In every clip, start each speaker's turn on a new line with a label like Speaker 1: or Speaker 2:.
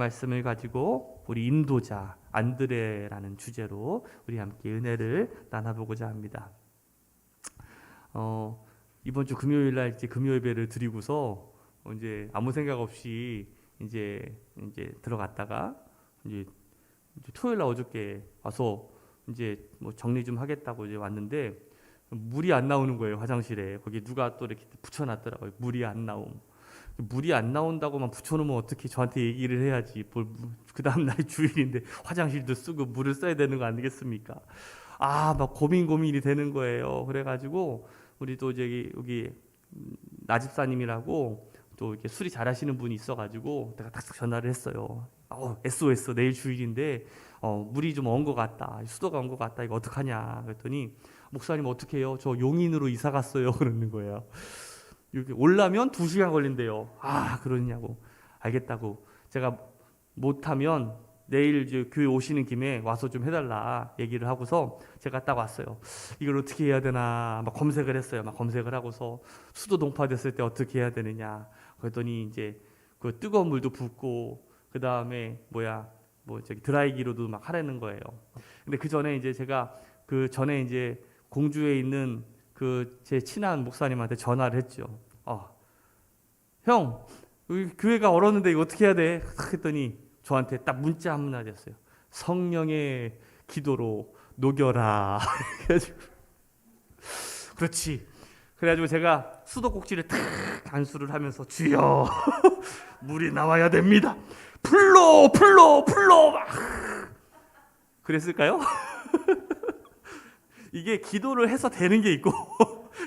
Speaker 1: 말씀을 가지고 우리 인도자 안드레라는 주제로 우리 함께 은혜를 나눠보고자 합니다. 이번 주 금요일 날 이제 금요 예배를 드리고서 이제 아무 생각 없이 이제 들어갔다가 이제 토요일 날 어저께 와서 이제 뭐 정리 좀 하겠다고 이제 왔는데 물이 안 나오는 거예요. 화장실에. 거기 누가 또 이렇게 붙여놨더라고요. 물이 안 나옴. 물이 안 나온다고만 붙여놓으면 어떻게 저한테 얘기를 해야지. 그 다음 날이 주일인데 화장실도 쓰고 물을 써야 되는 거 아니겠습니까? 막 고민이 되는 거예요. 그래가지고 우리 또 여기 나집사님이라고 또 이렇게 수리 잘하시는 분이 있어가지고 내가 딱 전화를 했어요. SOS 내일 주일인데 물이 좀 언 것 같다. 수도가 온 것 같다. 이거 어떡하냐. 그랬더니 목사님 어떻게 해요? 저 용인으로 이사 갔어요. 그러는 거예요. 여기 올라면 2시간 걸린대요. 그러냐고. 알겠다고. 제가 못하면 내일 이제 교회 오시는 김에 와서 좀 해달라 얘기를 하고서 제가 딱 왔어요. 이걸 어떻게 해야 되나 막 검색을 했어요. 막 검색을 하고서 수도 동파됐을 때 어떻게 해야 되느냐. 그랬더니 이제 그 뜨거운 물도 붓고 그 다음에 드라이기로도 막 하라는 거예요. 근데 그 전에 이제 제가 그 전에 이제 공주에 있는 그 제 친한 목사님한테 전화를 했죠. 형, 여기 교회가 얼었는데 이거 어떻게 해야 돼? 했더니 저한테 딱 문자 한 마디 했어요. 성령의 기도로 녹여라. 그래가지고 그렇지. 그래가지고 제가 수도꼭지를 탁 안수를 하면서 주여 물이 나와야 됩니다. 풀로 막 그랬을까요? 이게 기도를 해서 되는 게 있고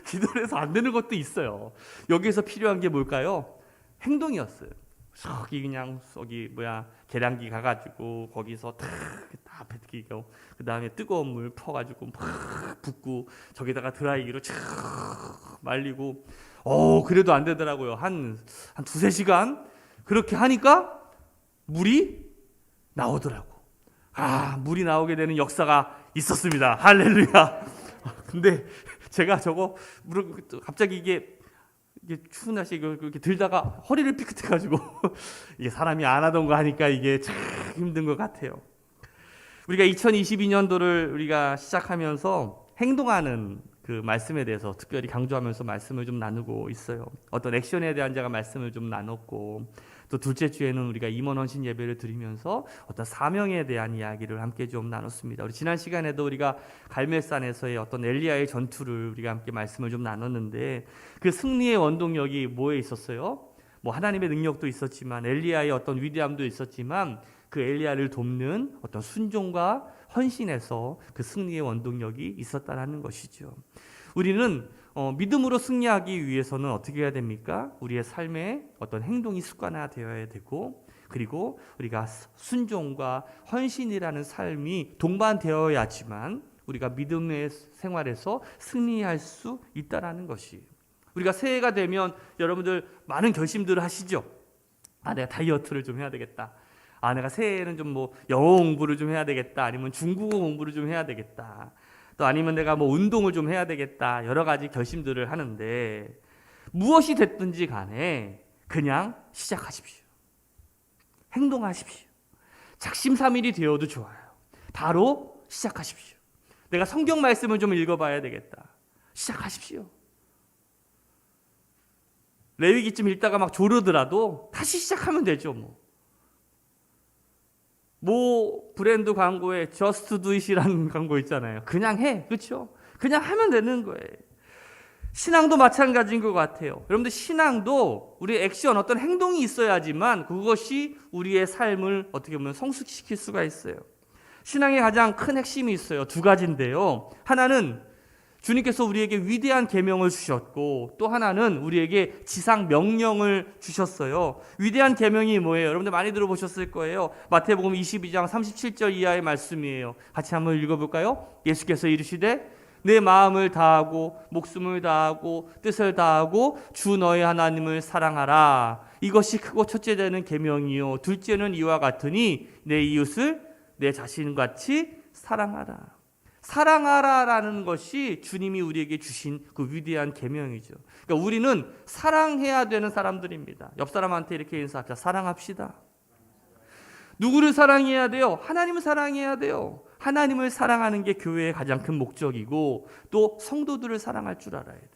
Speaker 1: 기도를 해서 안 되는 것도 있어요. 여기에서 필요한 게 뭘까요? 행동이었어요. 계량기 가가지고 거기서 다 뱉기고 그 다음에 뜨거운 물 퍼가지고 막 붓고 저기다가 드라이기로 촥 말리고 그래도 안 되더라고요. 한 2-3시간 그렇게 하니까 물이 나오더라고. 물이 나오게 되는 역사가 있었습니다. 할렐루야. 근데 제가 저거 갑자기 이게 추운 날씨에 이렇게 들다가 허리를 삐끗해가지고 이게 사람이 안 하던 거 하니까 이게 참 힘든 것 같아요. 우리가 2022년도를 우리가 시작하면서 행동하는 그 말씀에 대해서 특별히 강조하면서 말씀을 좀 나누고 있어요. 어떤 액션에 대한 제가 말씀을 좀 나눴고 또 둘째 주에는 우리가 임원 헌신 예배를 드리면서 어떤 사명에 대한 이야기를 함께 좀 나눴습니다. 우리 지난 시간에도 우리가 갈멜산에서의 어떤 엘리야의 전투를 우리가 함께 말씀을 좀 나눴는데 그 승리의 원동력이 뭐에 있었어요? 하나님의 능력도 있었지만 엘리야의 어떤 위대함도 있었지만 그 엘리야를 돕는 어떤 순종과 헌신에서 그 승리의 원동력이 있었다는 것이죠. 우리는 믿음으로 승리하기 위해서는 어떻게 해야 됩니까? 우리의 삶에 어떤 행동이 습관화되어야 되고 그리고 우리가 순종과 헌신이라는 삶이 동반되어야지만 우리가 믿음의 생활에서 승리할 수 있다는 것이. 우리가 새해가 되면 여러분들 많은 결심들을 하시죠. 내가 다이어트를 좀 해야 되겠다. 내가 새해에는 좀 영어 공부를 좀 해야 되겠다. 아니면 중국어 공부를 좀 해야 되겠다. 또 아니면 내가 운동을 좀 해야 되겠다. 여러 가지 결심들을 하는데 무엇이 됐든지 간에 그냥 시작하십시오. 행동하십시오. 작심삼일이 되어도 좋아요. 바로 시작하십시오. 내가 성경 말씀을 좀 읽어봐야 되겠다. 시작하십시오. 레위기쯤 읽다가 막 조르더라도 다시 시작하면 되죠. 모 브랜드 광고에 Just Do It이라는 광고 있잖아요. 그냥 해. 그렇죠? 그냥 하면 되는 거예요. 신앙도 마찬가지인 것 같아요. 여러분들 신앙도 우리의 액션, 어떤 행동이 있어야지만 그것이 우리의 삶을 어떻게 보면 성숙시킬 수가 있어요. 신앙의 가장 큰 핵심이 있어요. 2가지인데요. 하나는 주님께서 우리에게 위대한 계명을 주셨고 또 하나는 우리에게 지상 명령을 주셨어요. 위대한 계명이 뭐예요? 여러분들 많이 들어보셨을 거예요. 마태복음 22장 37절 이하의 말씀이에요. 같이 한번 읽어볼까요? 예수께서 이르시되 내 마음을 다하고 목숨을 다하고 뜻을 다하고 주 너의 하나님을 사랑하라. 이것이 크고 첫째 되는 계명이요 둘째는 이와 같으니 내 이웃을 내 자신같이 사랑하라. 사랑하라라는 것이 주님이 우리에게 주신 그 위대한 계명이죠. 그러니까 우리는 사랑해야 되는 사람들입니다. 옆 사람한테 이렇게 인사합시다. 사랑합시다. 누구를 사랑해야 돼요? 하나님을 사랑해야 돼요. 하나님을 사랑하는 게 교회의 가장 큰 목적이고 또 성도들을 사랑할 줄 알아야 돼.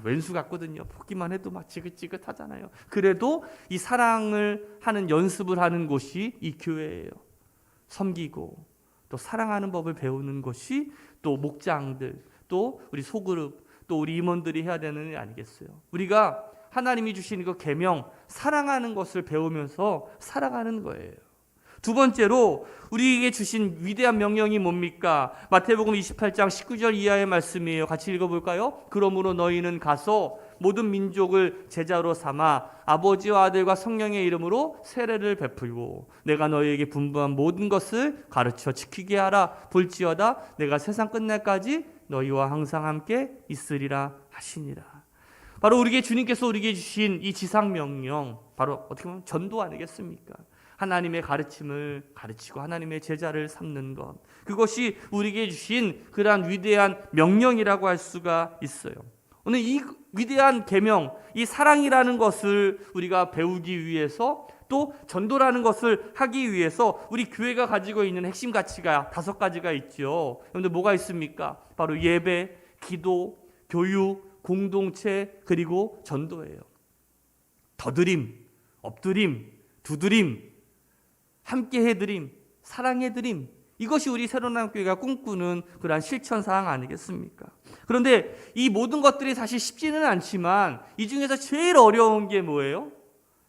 Speaker 1: 왼수 같거든요. 보기만 해도 막 지긋지긋하잖아요. 그래도 이 사랑을 하는 연습을 하는 곳이 이 교회예요. 섬기고 또 사랑하는 법을 배우는 것이 또 목장들, 또 우리 소그룹, 또 우리 임원들이 해야 되는 일 아니겠어요? 우리가 하나님이 주신 그 계명, 사랑하는 것을 배우면서 살아가는 거예요. 두 번째로 우리에게 주신 위대한 명령이 뭡니까? 마태복음 28장 19절 이하의 말씀이에요. 같이 읽어볼까요? 그러므로 너희는 가서 모든 민족을 제자로 삼아 아버지와 아들과 성령의 이름으로 세례를 베풀고 내가 너희에게 분부한 모든 것을 가르쳐 지키게 하라. 볼지어다 내가 세상 끝날까지 너희와 항상 함께 있으리라 하시니라. 바로 우리에게 주님께서 우리에게 주신 이 지상 명령, 바로 어떻게 보면 전도 아니겠습니까? 하나님의 가르침을 가르치고 하나님의 제자를 삼는 것, 그것이 우리에게 주신 그러한 위대한 명령이라고 할 수가 있어요. 오늘 이 위대한 계명, 이 사랑이라는 것을 우리가 배우기 위해서 또 전도라는 것을 하기 위해서 우리 교회가 가지고 있는 핵심 가치가 5가지가 있죠. 여러분들 뭐가 있습니까? 바로 예배, 기도, 교육, 공동체, 그리고 전도예요. 더드림, 엎드림, 두드림, 함께 해드림, 사랑해드림, 이것이 우리 새로운 교회가 꿈꾸는 그러한 실천사항 아니겠습니까? 그런데 이 모든 것들이 사실 쉽지는 않지만 이 중에서 제일 어려운 게 뭐예요?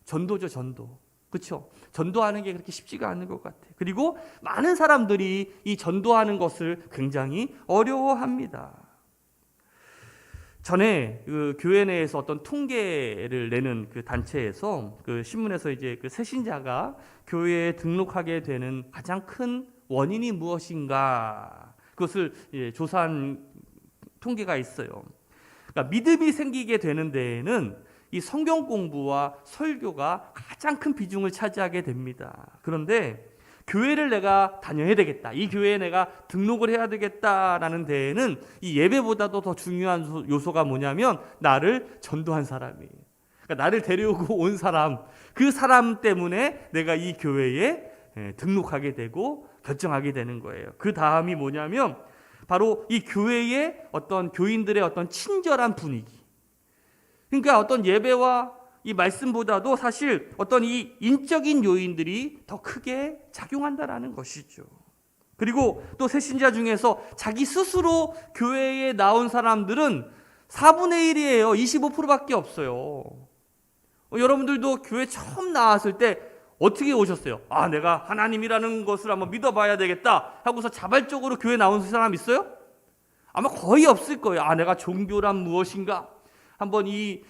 Speaker 1: 전도죠, 전도. 그렇죠? 전도하는 게 그렇게 쉽지가 않은 것 같아요. 그리고 많은 사람들이 이 전도하는 것을 굉장히 어려워합니다. 전에 그 교회 내에서 어떤 통계를 내는 그 단체에서 그 신문에서 이제 그 새신자가 교회에 등록하게 되는 가장 큰 원인이 무엇인가, 그것을 조사한 통계가 있어요. 그러니까 믿음이 생기게 되는 데에는 이 성경 공부와 설교가 가장 큰 비중을 차지하게 됩니다. 그런데 교회를 내가 다녀야 되겠다, 이 교회에 내가 등록을 해야 되겠다라는 데에는 이 예배보다도 더 중요한 요소가 뭐냐면 나를 전도한 사람이에요. 그러니까 나를 데려오고 온 사람, 그 사람 때문에 내가 이 교회에 등록하게 되고 결정하게 되는 거예요. 그 다음이 뭐냐면 바로 이 교회의 어떤 교인들의 어떤 친절한 분위기. 그러니까 어떤 예배와 이 말씀보다도 사실 어떤 이 인적인 요인들이 더 크게 작용한다라는 것이죠. 그리고 또 새신자 중에서 자기 스스로 교회에 나온 사람들은 4분의 1이에요. 25%밖에 없어요. 여러분들도 교회 처음 나왔을 때 어떻게 오셨어요? 내가 하나님이라는 것을 한번 믿어봐야 되겠다 하고서 자발적으로 교회 나온 사람 있어요? 아마 거의 없을 거예요. 내가 종교란 무엇인가? 한번 이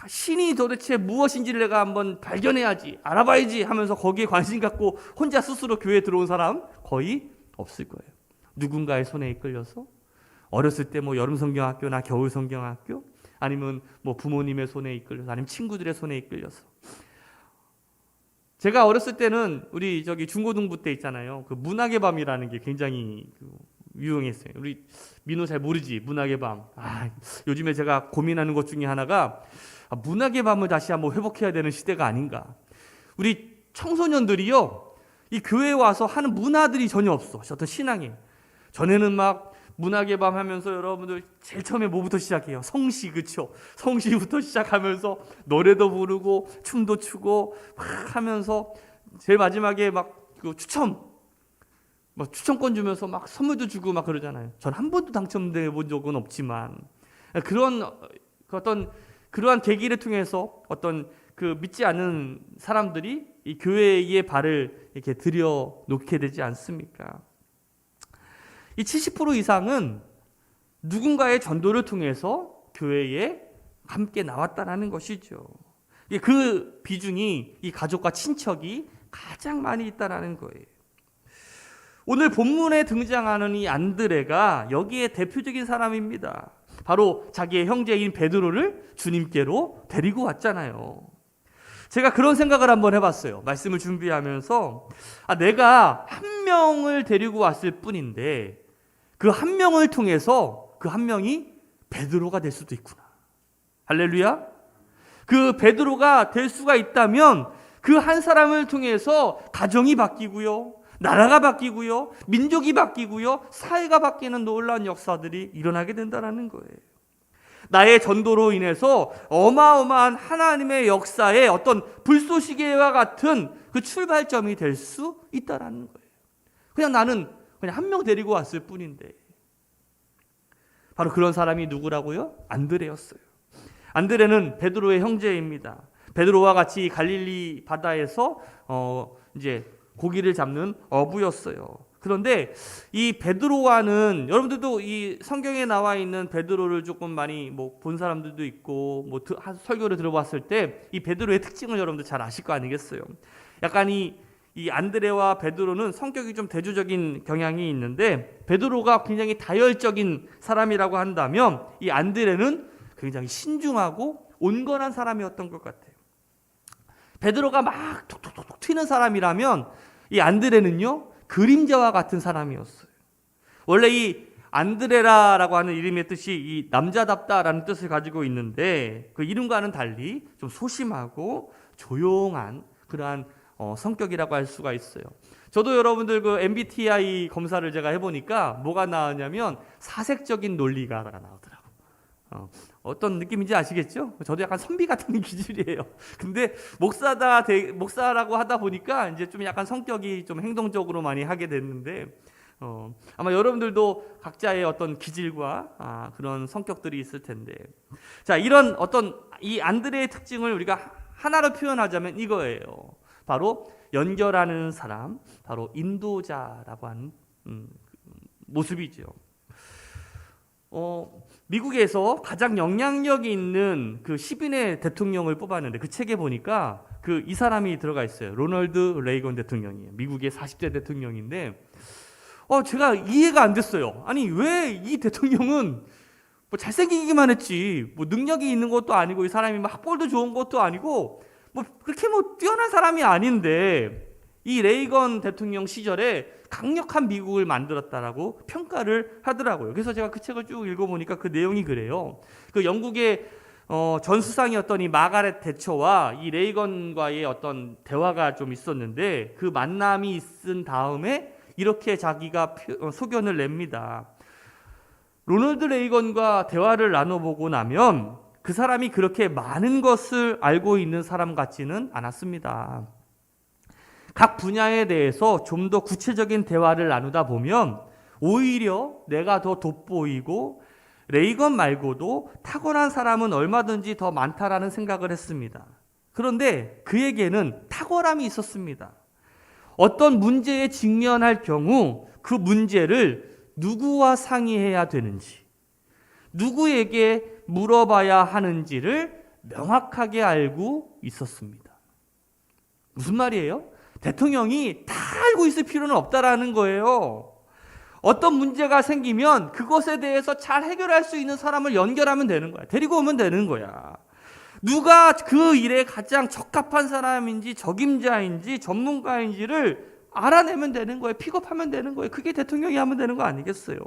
Speaker 1: 신이 도대체 무엇인지를 내가 한번 발견해야지, 알아봐야지 하면서 거기에 관심 갖고 혼자 스스로 교회에 들어온 사람 거의 없을 거예요. 누군가의 손에 이끌려서 어렸을 때 뭐 여름 성경학교나 겨울 성경학교, 아니면 뭐 부모님의 손에 이끌려서, 아니면 친구들의 손에 이끌려서. 제가 어렸을 때는 우리 중고등부 때 있잖아요. 그 문학의 밤이라는 게 굉장히 유용했어요. 우리 민호 잘 모르지, 문학의 밤. 요즘에 제가 고민하는 것 중에 하나가 문학의 밤을 다시 한번 회복해야 되는 시대가 아닌가. 우리 청소년들이요, 이 교회에 와서 하는 문화들이 전혀 없어. 어떤 신앙에. 전에는 막 문학의 밤 하면서 여러분들 제일 처음에 뭐부터 시작해요? 성시, 그렇죠? 성시부터 시작하면서 노래도 부르고 춤도 추고 막 하면서 제일 마지막에 막 그 추천권 주면서 막 선물도 주고 막 그러잖아요. 전 한 번도 당첨돼 본 적은 없지만 그러한 계기를 통해서 어떤 그 믿지 않는 사람들이 이 교회의 발을 이렇게 들여 놓게 되지 않습니까? 이 70% 이상은 누군가의 전도를 통해서 교회에 함께 나왔다라는 것이죠. 그 비중이 이 가족과 친척이 가장 많이 있다라는 거예요. 오늘 본문에 등장하는 이 안드레가 여기에 대표적인 사람입니다. 바로 자기의 형제인 베드로를 주님께로 데리고 왔잖아요. 제가 그런 생각을 한번 해봤어요. 말씀을 준비하면서 내가 한 명을 데리고 왔을 뿐인데 그 한 명을 통해서 그 한 명이 베드로가 될 수도 있구나. 할렐루야. 그 베드로가 될 수가 있다면 그 한 사람을 통해서 가정이 바뀌고요, 나라가 바뀌고요, 민족이 바뀌고요, 사회가 바뀌는 놀라운 역사들이 일어나게 된다는 거예요. 나의 전도로 인해서 어마어마한 하나님의 역사의 어떤 불쏘시개와 같은 그 출발점이 될 수 있다는 거예요. 그냥 나는 그냥 한 명 데리고 왔을 뿐인데, 바로 그런 사람이 누구라고요? 안드레였어요. 안드레는 베드로의 형제입니다. 베드로와 같이 갈릴리 바다에서 이제 고기를 잡는 어부였어요. 그런데 이 베드로와는, 여러분들도 이 성경에 나와 있는 베드로를 조금 많이 본 사람들도 있고 설교를 들어봤을 때 이 베드로의 특징을 여러분들 잘 아실 거 아니겠어요? 약간 이 안드레와 베드로는 성격이 좀 대조적인 경향이 있는데, 베드로가 굉장히 다혈적인 사람이라고 한다면 이 안드레는 굉장히 신중하고 온건한 사람이었던 것 같아요. 베드로가 막 톡톡톡 튀는 사람이라면 이 안드레는요, 그림자와 같은 사람이었어요. 원래 이 안드레라라고 하는 이름의 뜻이 이 남자답다라는 뜻을 가지고 있는데, 그 이름과는 달리 좀 소심하고 조용한 그러한 성격이라고 할 수가 있어요. 저도 여러분들 그 MBTI 검사를 제가 해보니까 뭐가 나왔냐면 사색적인 논리가 나오더라고요. 어떤 느낌인지 아시겠죠? 저도 약간 선비 같은 기질이에요. 근데 목사라고 하다 보니까 이제 좀 약간 성격이 좀 행동적으로 많이 하게 됐는데, 아마 여러분들도 각자의 어떤 기질과 그런 성격들이 있을 텐데, 자, 이런 어떤 이 안드레의 특징을 우리가 하나로 표현하자면 이거예요. 바로 연결하는 사람, 바로 인도자라고 하는 모습이죠. 미국에서 가장 영향력이 있는 그 10인의 대통령을 뽑았는데, 그 책에 보니까 이 사람이 들어가 있어요. 로널드 레이건 대통령이에요. 미국의 40대 대통령인데, 제가 이해가 안 됐어요. 아니, 왜 이 대통령은 잘생기기만 했지, 능력이 있는 것도 아니고, 이 사람이 학벌도 좋은 것도 아니고, 그렇게 뛰어난 사람이 아닌데, 이 레이건 대통령 시절에 강력한 미국을 만들었다라고 평가를 하더라고요. 그래서 제가 그 책을 쭉 읽어보니까 그 내용이 그래요. 그 영국의 전 수상이었던 이 마가렛 대처와 이 레이건과의 어떤 대화가 좀 있었는데, 그 만남이 있은 다음에 이렇게 자기가 소견을 냅니다. 로널드 레이건과 대화를 나눠보고 나면 그 사람이 그렇게 많은 것을 알고 있는 사람 같지는 않았습니다. 각 분야에 대해서 좀 더 구체적인 대화를 나누다 보면 오히려 내가 더 돋보이고 레이건 말고도 탁월한 사람은 얼마든지 더 많다라는 생각을 했습니다. 그런데 그에게는 탁월함이 있었습니다. 어떤 문제에 직면할 경우 그 문제를 누구와 상의해야 되는지, 누구에게 물어봐야 하는지를 명확하게 알고 있었습니다. 무슨 말이에요? 대통령이 다 알고 있을 필요는 없다라는 거예요. 어떤 문제가 생기면 그것에 대해서 잘 해결할 수 있는 사람을 연결하면 되는 거야. 데리고 오면 되는 거야. 누가 그 일에 가장 적합한 사람인지 적임자인지 전문가인지를 알아내면 되는 거예요. 픽업하면 되는 거예요. 그게 대통령이 하면 되는 거 아니겠어요?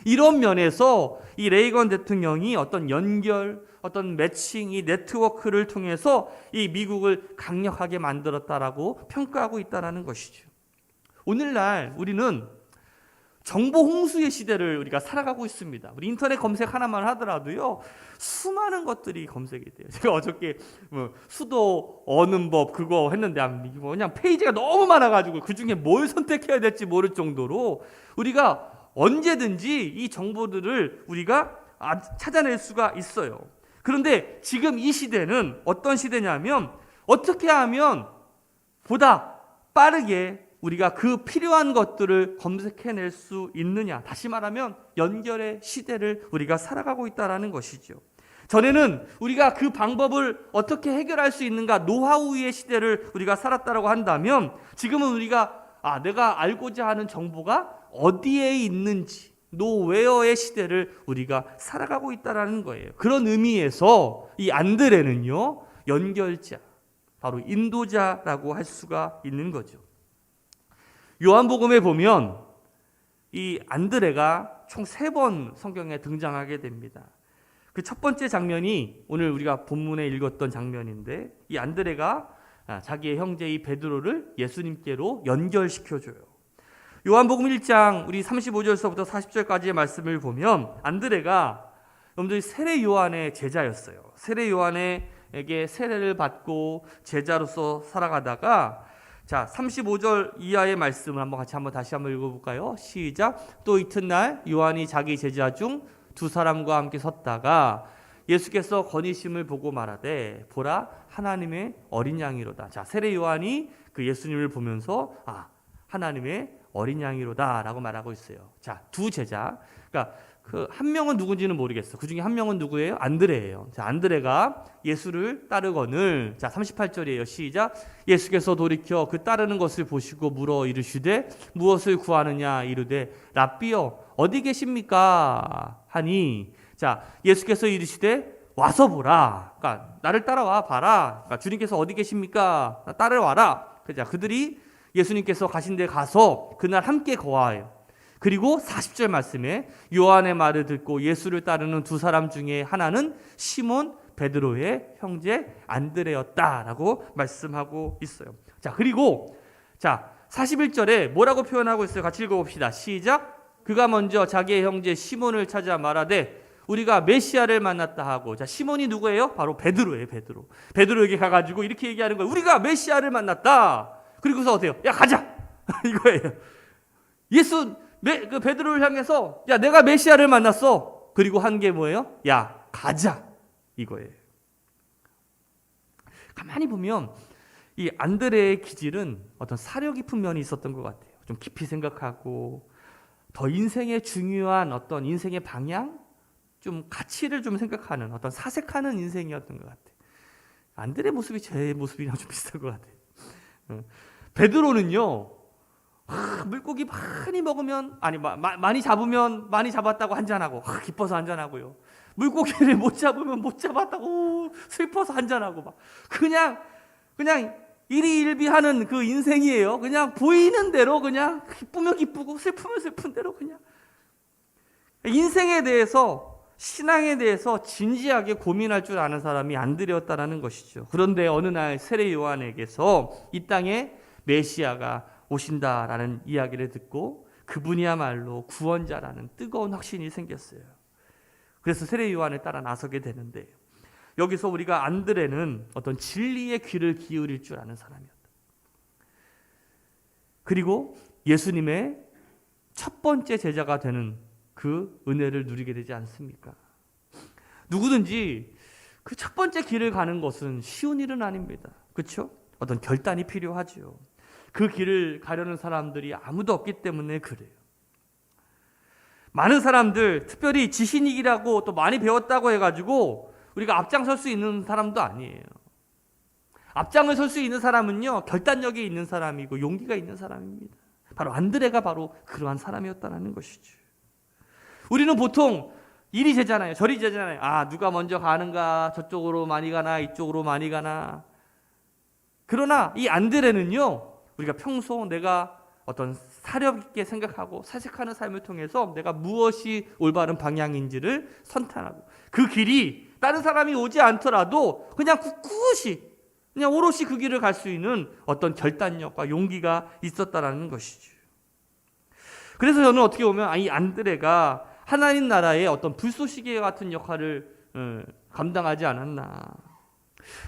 Speaker 1: 이런 면에서 이 레이건 대통령이 어떤 연결, 어떤 매칭, 이 네트워크를 통해서 이 미국을 강력하게 만들었다라고 평가하고 있다는 것이죠. 오늘날 우리는 정보 홍수의 시대를 우리가 살아가고 있습니다. 우리 인터넷 검색 하나만 하더라도요, 수많은 것들이 검색이 돼요. 제가 어저께 수도 어는 법 그거 했는데 그냥 페이지가 너무 많아가지고 그 중에 뭘 선택해야 될지 모를 정도로 우리가 언제든지 이 정보들을 우리가 찾아낼 수가 있어요. 그런데 지금 이 시대는 어떤 시대냐면, 어떻게 하면 보다 빠르게 우리가 그 필요한 것들을 검색해낼 수 있느냐. 다시 말하면 연결의 시대를 우리가 살아가고 있다는 것이죠. 전에는 우리가 그 방법을 어떻게 해결할 수 있는가, 노하우의 시대를 우리가 살았다고 한다면, 지금은 우리가 내가 알고자 하는 정보가 어디에 있는지, 노웨어의 시대를 우리가 살아가고 있다는 거예요. 그런 의미에서 이 안드레는요, 연결자, 바로 인도자라고 할 수가 있는 거죠. 요한복음에 보면 이 안드레가 총 3번 성경에 등장하게 됩니다. 그 첫 번째 장면이 오늘 우리가 본문에 읽었던 장면인데, 이 안드레가 자기의 형제 이 베드로를 예수님께로 연결시켜줘요. 요한복음 1장 우리 35절서부터 40절까지의 말씀을 보면 안드레가 여러분들이 세례 요한의 제자였어요. 세례 요한에게 세례를 받고 제자로서 살아가다가 자 35절 이하의 말씀을 다시 한번 읽어볼까요? 시작. 또 이튿날 요한이 자기 제자 중 두 사람과 함께 섰다가 예수께서 건의심을 보고 말하되 보라 하나님의 어린 양이로다. 자 세례 요한이 그 예수님을 보면서 하나님의 어린 양이로다라고 말하고 있어요. 자 두 제자, 그러니까 그 한 명은 누군지는 모르겠어. 그 중에 한 명은 누구예요? 안드레예요. 자 안드레가 예수를 따르거늘 자 38절이에요. 시작. 예수께서 돌이켜 그 따르는 것을 보시고 물어 이르시되 무엇을 구하느냐 이르되 랍비여 어디 계십니까 하니 자 예수께서 이르시되 와서 보라. 그러니까 나를 따라와 봐라. 그러니까 주님께서 어디 계십니까? 따라와라. 자 그들이 예수님께서 가신 데 가서 그날 함께 거하여 그리고 40절 말씀에 요한의 말을 듣고 예수를 따르는 두 사람 중에 하나는 시몬 베드로의 형제 안드레였다라고 말씀하고 있어요. 자 그리고 자 41절에 뭐라고 표현하고 있어요? 같이 읽어봅시다. 시작. 그가 먼저 자기의 형제 시몬을 찾아 말하되 우리가 메시아를 만났다 하고 자 시몬이 누구예요? 바로 베드로예요. 베드로에게 가가지고 이렇게 얘기하는 거예요. 우리가 메시아를 만났다. 그리고서 어때요? 야 가자 이거예요. 그 베드로를 향해서 야 내가 메시아를 만났어. 그리고 한 게 뭐예요? 야 가자 이거예요. 가만히 보면 이 안드레의 기질은 어떤 사려 깊은 면이 있었던 것 같아요. 좀 깊이 생각하고 더 인생의 중요한 어떤 인생의 방향, 좀 가치를 좀 생각하는 어떤 사색하는 인생이었던 것 같아요. 안드레 모습이 제 모습이랑 좀 비슷한 것 같아요. 베드로는요. 물고기 많이 먹으면 많이 잡으면 많이 잡았다고 한잔하고 기뻐서 한잔하고요. 물고기를 못 잡으면 못 잡았다고 슬퍼서 한잔하고 막 그냥 일희일비하는 그 인생이에요. 그냥 보이는 대로 그냥 기쁘면 기쁘고 슬프면 슬픈 대로 그냥 인생에 대해서 신앙에 대해서 진지하게 고민할 줄 아는 사람이 안드레였다라는 것이죠. 그런데 어느 날 세례 요한에게서 이 땅에 메시아가 오신다라는 이야기를 듣고 그분이야말로 구원자라는 뜨거운 확신이 생겼어요. 그래서 세례 요한을 따라 나서게 되는데 여기서 우리가 안드레는 어떤 진리의 귀를 기울일 줄 아는 사람이었다. 그리고 예수님의 첫 번째 제자가 되는 그 은혜를 누리게 되지 않습니까? 누구든지 그 첫 번째 길을 가는 것은 쉬운 일은 아닙니다. 그렇죠? 어떤 결단이 필요하죠. 그 길을 가려는 사람들이 아무도 없기 때문에 그래요. 많은 사람들, 특별히 지신이라고 또 많이 배웠다고 해가지고 우리가 앞장설 수 있는 사람도 아니에요. 앞장을 설 수 있는 사람은요, 결단력이 있는 사람이고 용기가 있는 사람입니다. 바로 안드레가 바로 그러한 사람이었다는 것이죠. 우리는 보통 이리 제잖아요. 저리 제잖아요. 누가 먼저 가는가, 저쪽으로 많이 가나, 이쪽으로 많이 가나. 그러나 이 안드레는요, 우리가 평소 내가 어떤 사력 있게 생각하고 사색하는 삶을 통해서 내가 무엇이 올바른 방향인지를 선택하고 그 길이 다른 사람이 오지 않더라도 그냥 꿋꿋이 그냥 오롯이 그 길을 갈 수 있는 어떤 결단력과 용기가 있었다라는 것이죠. 그래서 저는 어떻게 보면 이 안드레가 하나님 나라의 어떤 불쏘시개 같은 역할을 감당하지 않았나.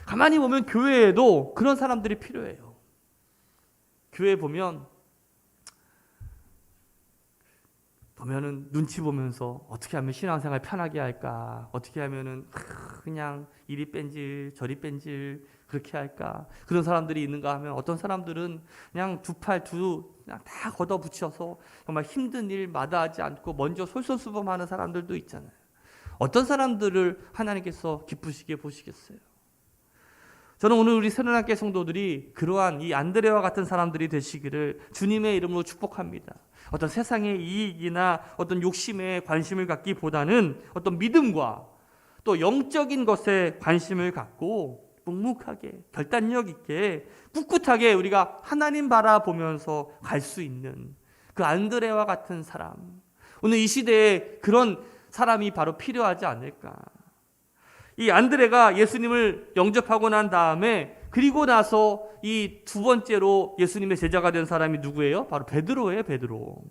Speaker 1: 가만히 보면 교회에도 그런 사람들이 필요해요. 교회 보면은 눈치 보면서 어떻게 하면 신앙생활 편하게 할까? 어떻게 하면은 그냥 이리 뺀질 저리 뺀질 그렇게 할까? 그런 사람들이 있는가 하면 어떤 사람들은 그냥 두 팔 그냥 다 걷어붙여서 정말 힘든 일 마다하지 않고 먼저 솔선수범하는 사람들도 있잖아요. 어떤 사람들을 하나님께서 기쁘시게 보시겠어요? 저는 오늘 우리 새로운학교 성도들이 그러한 이 안드레와 같은 사람들이 되시기를 주님의 이름으로 축복합니다. 어떤 세상의 이익이나 어떤 욕심에 관심을 갖기보다는 어떤 믿음과 또 영적인 것에 관심을 갖고 묵묵하게 결단력 있게 꿋꿋하게 우리가 하나님 바라보면서 갈 수 있는 그 안드레와 같은 사람, 오늘 이 시대에 그런 사람이 바로 필요하지 않을까. 이 안드레가 예수님을 영접하고 난 다음에 그리고 나서 이 두 번째로 예수님의 제자가 된 사람이 누구예요? 바로 베드로예요. 베드로.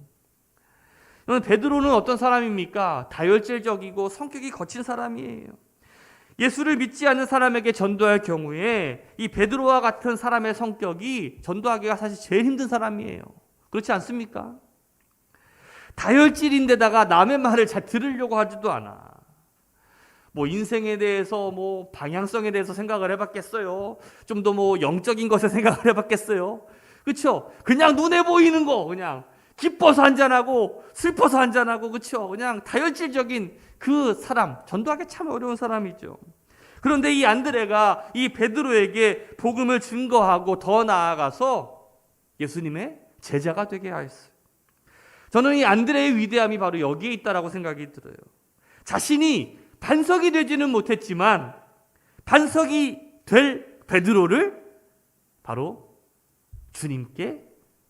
Speaker 1: 베드로는 어떤 사람입니까? 다혈질적이고 성격이 거친 사람이에요. 예수를 믿지 않는 사람에게 전도할 경우에 이 베드로와 같은 사람의 성격이 전도하기가 사실 제일 힘든 사람이에요. 그렇지 않습니까? 다혈질인데다가 남의 말을 잘 들으려고 하지도 않아. 뭐 인생에 대해서 뭐 방향성에 대해서 생각을 해봤겠어요? 좀 더 뭐 영적인 것에 생각을 해봤겠어요? 그렇죠? 그냥 눈에 보이는 거 그냥 기뻐서 한잔하고 슬퍼서 한잔하고 그렇죠? 그냥 다혈질적인 그 사람, 전도하기 참 어려운 사람이죠. 그런데 이 안드레가 이 베드로에게 복음을 증거하고 더 나아가서 예수님의 제자가 되게 하였어요. 저는 이 안드레의 위대함이 바로 여기에 있다라고 생각이 들어요. 자신이 반석이 되지는 못했지만 반석이 될 베드로를 바로 주님께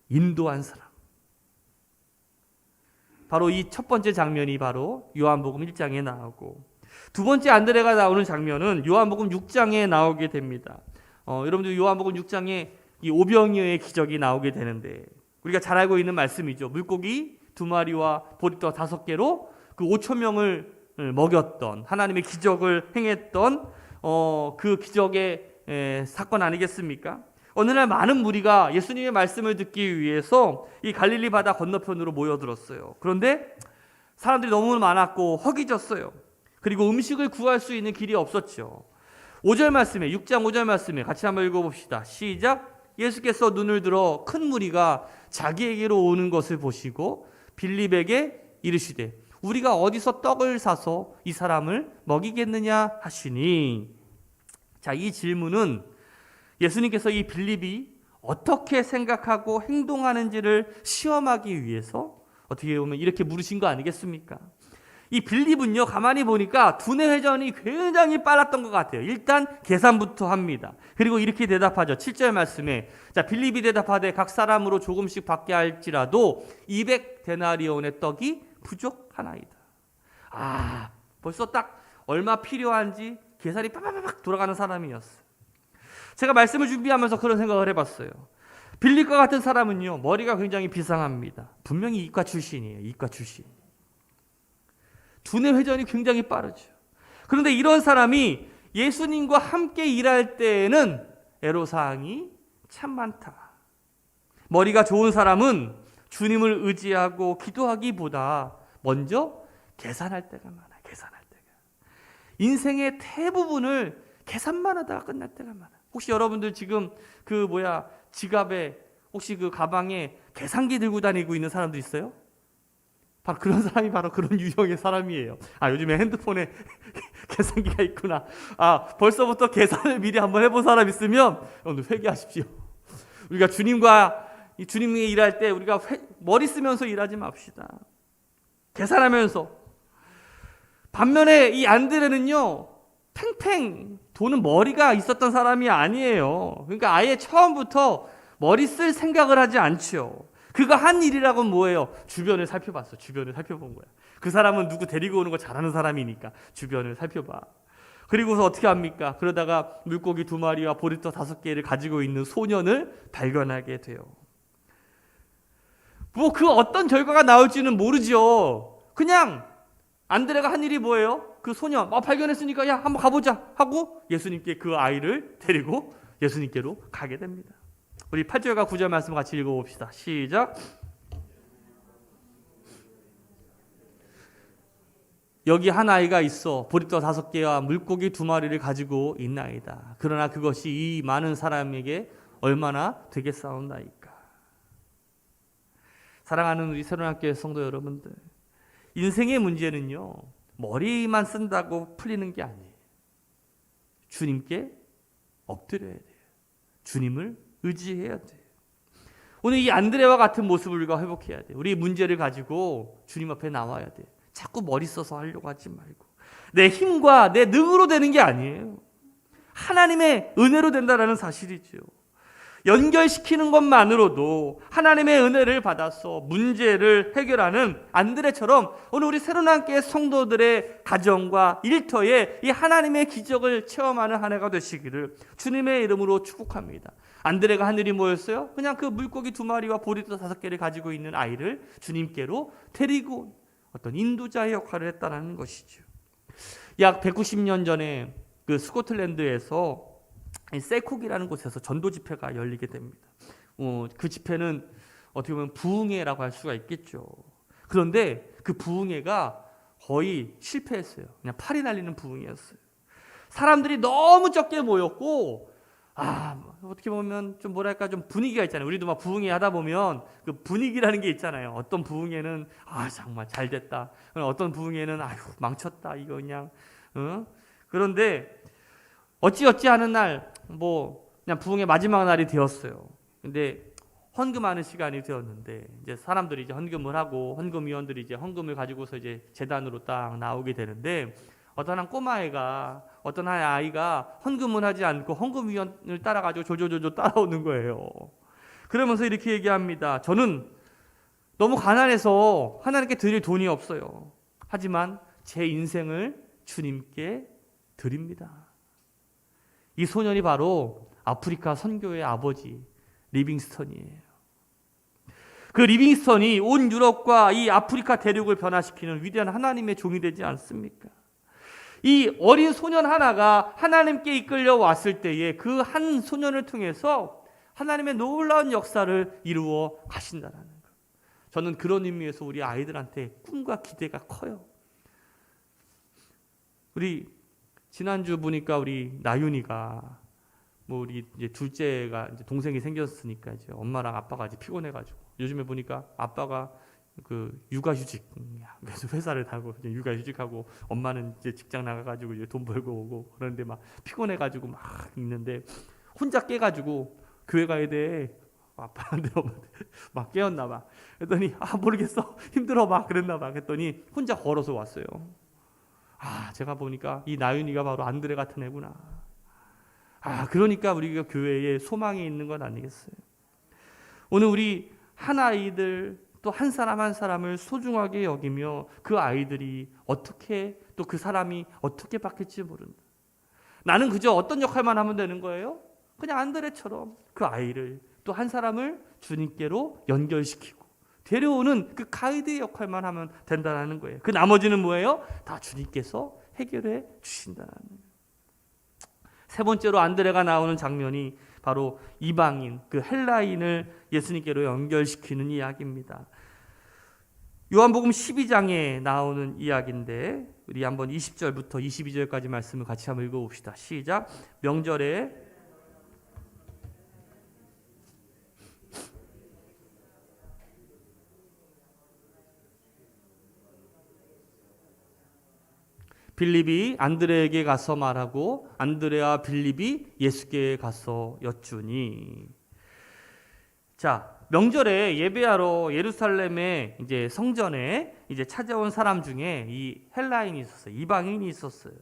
Speaker 1: 인도한 사람. 바로 이 첫 번째 장면이 바로 요한복음 1장에 나오고, 두 번째 안드레가 나오는 장면은 요한복음 6장에 나오게 됩니다. 여러분들 요한복음 6장에 이 오병이어의 기적이 나오게 되는데, 우리가 잘 알고 있는 말씀이죠. 물고기 2마리와 보리떡 5개로 그 5,000명을 먹였던, 하나님의 기적을 행했던 그 기적의 사건 아니겠습니까? 어느 날 많은 무리가 예수님의 말씀을 듣기 위해서 이 갈릴리 바다 건너편으로 모여들었어요. 그런데 사람들이 너무 많았고 허기졌어요. 그리고 음식을 구할 수 있는 길이 없었죠. 5절 말씀에, 6장 5절 말씀에 같이 한번 읽어봅시다. 시작. 예수께서 눈을 들어 큰 무리가 자기에게로 오는 것을 보시고 빌립에게 이르시되 우리가 어디서 떡을 사서 이 사람을 먹이겠느냐 하시니. 자, 이 질문은 예수님께서 이 빌립이 어떻게 생각하고 행동하는지를 시험하기 위해서 어떻게 보면 이렇게 물으신 거 아니겠습니까? 이 빌립은요, 가만히 보니까 두뇌 회전이 굉장히 빨랐던 것 같아요. 일단 계산부터 합니다. 그리고 이렇게 대답하죠. 7절 말씀에, 자, 빌립이 대답하되 각 사람으로 조금씩 받게 할지라도 200데나리온의 떡이 부족하나이다. 벌써 딱 얼마 필요한지 계산이 빠바바박 돌아가는 사람이었어요. 제가 말씀을 준비하면서 그런 생각을 해봤어요. 빌립과 같은 사람은요, 머리가 굉장히 비상합니다. 분명히 이과 출신이에요. 이과 출신. 두뇌 회전이 굉장히 빠르죠. 그런데 이런 사람이 예수님과 함께 일할 때에는 애로사항이 참 많다. 머리가 좋은 사람은 주님을 의지하고 기도하기보다 먼저 계산할 때가 많아요. 계산할 때가. 인생의 대부분을 계산만 하다가 끝날 때가 많아요. 혹시 여러분들 지금 지갑에 혹시 그 가방에 계산기 들고 다니고 있는 사람들 있어요? 바로 그런 사람이 바로 그런 유형의 사람이에요. 요즘에 핸드폰에 계산기가 있구나. 벌써부터 계산을 미리 한번 해본 사람 있으면 여러분들 회개하십시오. 우리가 주님이 일할 때 우리가 머리 쓰면서 일하지 맙시다. 계산하면서. 반면에 이 안드레는요, 팽팽 도는 머리가 있었던 사람이 아니에요. 그러니까 아예 처음부터 머리 쓸 생각을 하지 않죠. 그가 한 일이라고는 뭐예요? 주변을 살펴봤어. 주변을 살펴본 거야. 그 사람은 누구 데리고 오는 거 잘하는 사람이니까 주변을 살펴봐. 그리고서 어떻게 합니까? 그러다가 물고기 2마리와 보리떡 5개를 가지고 있는 소년을 발견하게 돼요. 그 어떤 결과가 나올지는 모르죠. 그냥 안드레가 한 일이 뭐예요? 그 소년 발견했으니까 야 한번 가보자 하고 예수님께 그 아이를 데리고 예수님께로 가게 됩니다. 우리 8절과 9절 말씀 같이 읽어봅시다. 시작. 여기 한 아이가 있어 보리떡 5개와 물고기 2마리를 가지고 있나이다. 그러나 그것이 이 많은 사람에게 얼마나 되겠사옵나이까. 사랑하는 우리 새로운학교의 성도 여러분들, 인생의 문제는요, 머리만 쓴다고 풀리는 게 아니에요. 주님께 엎드려야 돼요. 주님을 의지해야 돼요. 오늘 이 안드레와 같은 모습을 우리가 회복해야 돼요. 우리 문제를 가지고 주님 앞에 나와야 돼요. 자꾸 머리 써서 하려고 하지 말고, 내 힘과 내 능으로 되는 게 아니에요. 하나님의 은혜로 된다라는 사실이죠. 연결시키는 것만으로도 하나님의 은혜를 받아서 문제를 해결하는 안드레처럼 오늘 우리 새로나교회 성도들의 가정과 일터에 이 하나님의 기적을 체험하는 한 해가 되시기를 주님의 이름으로 축복합니다. 안드레가 한 일이 뭐였어요? 그냥 그 물고기 2마리와 보리도 5개를 가지고 있는 아이를 주님께로 데리고 어떤 인도자의 역할을 했다는 것이죠. 약 190년 전에 그 스코틀랜드에서 세콕이라는 곳에서 전도 집회가 열리게 됩니다. 그 집회는 어떻게 보면 부흥회라고 할 수가 있겠죠. 그런데 그 부흥회가 거의 실패했어요. 그냥 팔이 날리는 부흥회였어요. 사람들이 너무 적게 모였고, 어떻게 보면 좀 뭐랄까 좀 분위기가 있잖아요. 우리도 막 부흥회 하다 보면 그 분위기라는 게 있잖아요. 어떤 부흥회는 정말 잘 됐다. 어떤 부흥회는 망쳤다. 이거 그냥 그런데 어찌어찌 하는 날 그냥 부흥의 마지막 날이 되었어요. 근데 헌금하는 시간이 되었는데 이제 사람들이 이제 헌금을 하고 헌금위원들이 이제 헌금을 가지고서 이제 재단으로 딱 나오게 되는데 어떤 한 꼬마애가 어떤 한 아이가 헌금을 하지 않고 헌금위원을 따라가지고 조조조조 따라오는 거예요. 그러면서 이렇게 얘기합니다. 저는 너무 가난해서 하나님께 드릴 돈이 없어요. 하지만 제 인생을 주님께 드립니다. 이 소년이 바로 아프리카 선교의 아버지 리빙스턴이에요. 그 리빙스턴이 온 유럽과 이 아프리카 대륙을 변화시키는 위대한 하나님의 종이 되지 않습니까? 이 어린 소년 하나가 하나님께 이끌려 왔을 때에 그 한 소년을 통해서 하나님의 놀라운 역사를 이루어 가신다는 것. 저는 그런 의미에서 우리 아이들한테 꿈과 기대가 커요. 우리 지난주 보니까 우리 나윤이가 우리 이제 둘째가 이제 동생이 생겼으니까 이제 엄마랑 아빠가 이제 피곤해가지고 요즘에 보니까 아빠가 그 육아휴직 그래서 회사를 다고 육아휴직하고 엄마는 이제 직장 나가가지고 이제 돈 벌고 오고 그런데 막 피곤해가지고 막 있는데 혼자 깨가지고 교회 가야 돼. 아빠한테 막 깨웠나 봐. 그랬더니 모르겠어 힘들어 막 그랬나 봐. 그랬더니 혼자 걸어서 왔어요. 제가 보니까 이 나윤이가 바로 안드레 같은 애구나. 그러니까 우리가 교회에 소망이 있는 건 아니겠어요? 오늘 우리 한 아이들 또 한 사람 한 사람을 소중하게 여기며 그 아이들이 어떻게 또 그 사람이 어떻게 바뀔지 모른다. 나는 그저 어떤 역할만 하면 되는 거예요? 그냥 안드레처럼 그 아이를 또 한 사람을 주님께로 연결시키고 데려오는 그 가이드의 역할만 하면 된다는 거예요. 그 나머지는 뭐예요? 다 주님께서 해결해 주신다는 거예요. 세 번째로 안드레가 나오는 장면이 바로 이방인, 그 헬라인을 예수님께로 연결시키는 이야기입니다. 요한복음 12장에 나오는 이야기인데 우리 한번 20절부터 22절까지 말씀을 같이 한번 읽어봅시다. 시작. 명절에 빌립이 안드레에게 가서 말하고 안드레와 빌립이 예수께 가서 여쭈니. 자, 명절에 예배하러 예루살렘의 이제 성전에 이제 찾아온 사람 중에 이 헬라인이 있었어요. 이방인이 있었어요.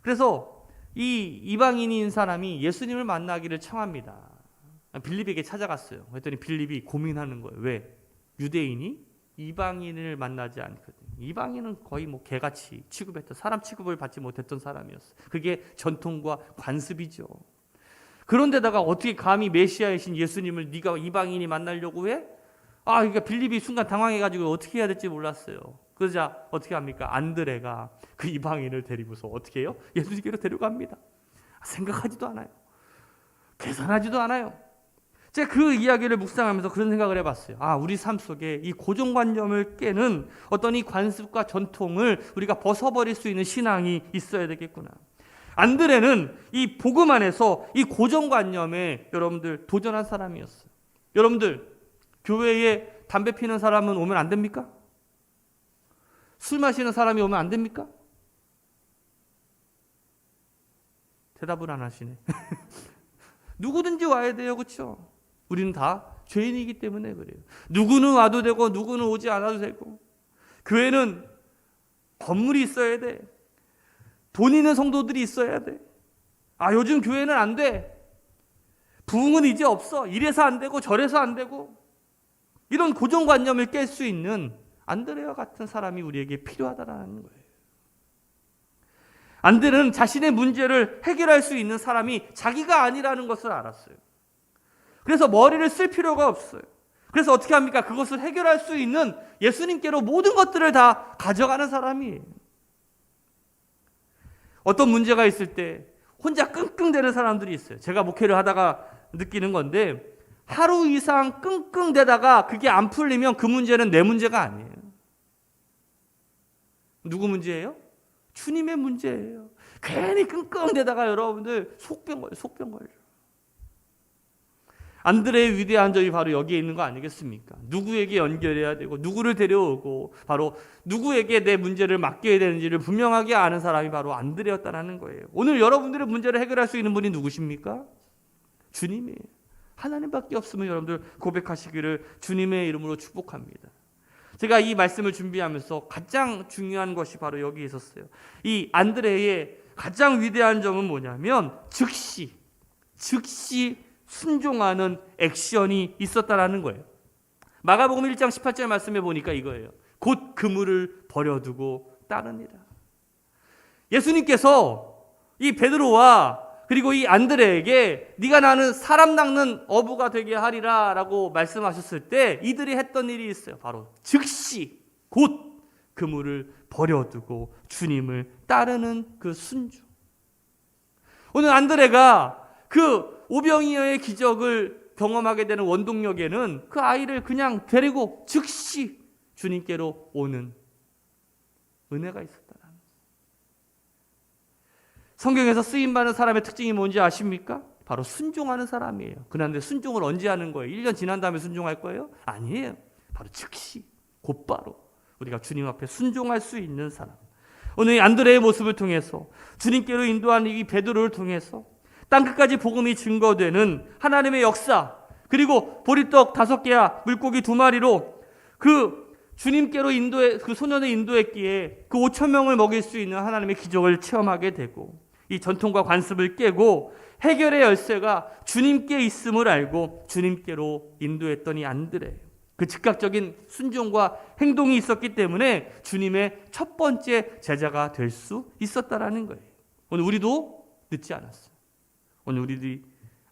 Speaker 1: 그래서 이 이방인인 사람이 예수님을 만나기를 청합니다. 빌립에게 찾아갔어요. 그랬더니 빌립이 고민하는 거예요. 왜? 유대인이 이방인을 만나지 않거든요. 이방인은 거의 개같이 취급했던 사람 취급을 받지 못했던 사람이었어요. 그게 전통과 관습이죠. 그런데다가 어떻게 감히 메시아이신 예수님을 네가 이방인이 만나려고 해? 그러니까 빌립이 순간 당황해가지고 어떻게 해야 될지 몰랐어요. 그러자 어떻게 합니까? 안드레가 그 이방인을 데리고서 어떻게 해요? 예수님께로 데려갑니다. 생각하지도 않아요. 계산하지도 않아요. 제가 그 이야기를 묵상하면서 그런 생각을 해봤어요. 우리 삶 속에 이 고정관념을 깨는 어떤 이 관습과 전통을 우리가 벗어버릴 수 있는 신앙이 있어야 되겠구나. 안드레는 이 복음 안에서 이 고정관념에 여러분들 도전한 사람이었어요. 여러분들 교회에 담배 피는 사람은 오면 안 됩니까? 술 마시는 사람이 오면 안 됩니까? 대답을 안 하시네. 누구든지 와야 돼요. 그렇죠? 우리는 다 죄인이기 때문에 그래요. 누구는 와도 되고 누구는 오지 않아도 되고. 교회는 건물이 있어야 돼. 돈 있는 성도들이 있어야 돼. 요즘 교회는 안 돼. 부흥은 이제 없어. 이래서 안 되고 저래서 안 되고. 이런 고정관념을 깰 수 있는 안드레와 같은 사람이 우리에게 필요하다는 거예요. 안드레는 자신의 문제를 해결할 수 있는 사람이 자기가 아니라는 것을 알았어요. 그래서 머리를 쓸 필요가 없어요. 그래서 어떻게 합니까? 그것을 해결할 수 있는 예수님께로 모든 것들을 다 가져가는 사람이에요. 어떤 문제가 있을 때 혼자 끙끙대는 사람들이 있어요. 제가 목회를 하다가 느끼는 건데 하루 이상 끙끙대다가 그게 안 풀리면 그 문제는 내 문제가 아니에요. 누구 문제예요? 주님의 문제예요. 괜히 끙끙대다가 여러분들 속병 걸려. 안드레의 위대한 점이 바로 여기에 있는 거 아니겠습니까? 누구에게 연결해야 되고 누구를 데려오고 바로 누구에게 내 문제를 맡겨야 되는지를 분명하게 아는 사람이 바로 안드레였다는 거예요. 오늘 여러분들의 문제를 해결할 수 있는 분이 누구십니까? 주님이에요. 하나님밖에 없으면 여러분들 고백하시기를 주님의 이름으로 축복합니다. 제가 이 말씀을 준비하면서 가장 중요한 것이 바로 여기 있었어요. 이 안드레의 가장 위대한 점은 뭐냐면 즉시 순종하는 액션이 있었다라는 거예요. 마가복음 1장 18절 말씀에 보니까 이거예요. 곧 그물을 버려두고 따르니라. 예수님께서 이 베드로와 그리고 이 안드레에게 네가 나는 사람 낚는 어부가 되게 하리라 라고 말씀하셨을 때 이들이 했던 일이 있어요. 바로 즉시 곧 그물을 버려두고 주님을 따르는 그 순종. 오늘 안드레가 그 오병이어의 기적을 경험하게 되는 원동력에는 그 아이를 그냥 데리고 즉시 주님께로 오는 은혜가 있었다는 거예요. 성경에서 쓰임받는 사람의 특징이 뭔지 아십니까? 바로 순종하는 사람이에요. 그런데 순종을 언제 하는 거예요? 1년 지난 다음에 순종할 거예요? 아니에요. 바로 즉시 곧바로 우리가 주님 앞에 순종할 수 있는 사람. 오늘 안드레의 모습을 통해서 주님께로 인도하는 이 베드로를 통해서 땅끝까지 복음이 증거되는 하나님의 역사, 그리고 보리떡 5개와 물고기 2마리로 그 주님께로 그 소년을 인도했기에 그 5,000명을 먹일 수 있는 하나님의 기적을 체험하게 되고 이 전통과 관습을 깨고 해결의 열쇠가 주님께 있음을 알고 주님께로 인도했던 이 안드레. 그 즉각적인 순종과 행동이 있었기 때문에 주님의 첫 번째 제자가 될 수 있었다라는 거예요. 오늘 우리도 늦지 않았어요. 오늘 우리들이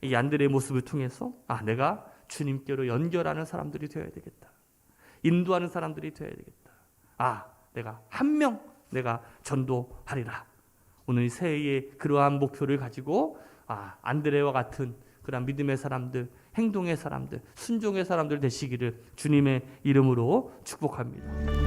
Speaker 1: 이 안드레의 모습을 통해서 내가 주님께로 연결하는 사람들이 되어야 되겠다. 인도하는 사람들이 되어야 되겠다. 내가 한 명 내가 전도하리라. 오늘 새해에 그러한 목표를 가지고 안드레와 같은 그런 믿음의 사람들, 행동의 사람들, 순종의 사람들 되시기를 주님의 이름으로 축복합니다.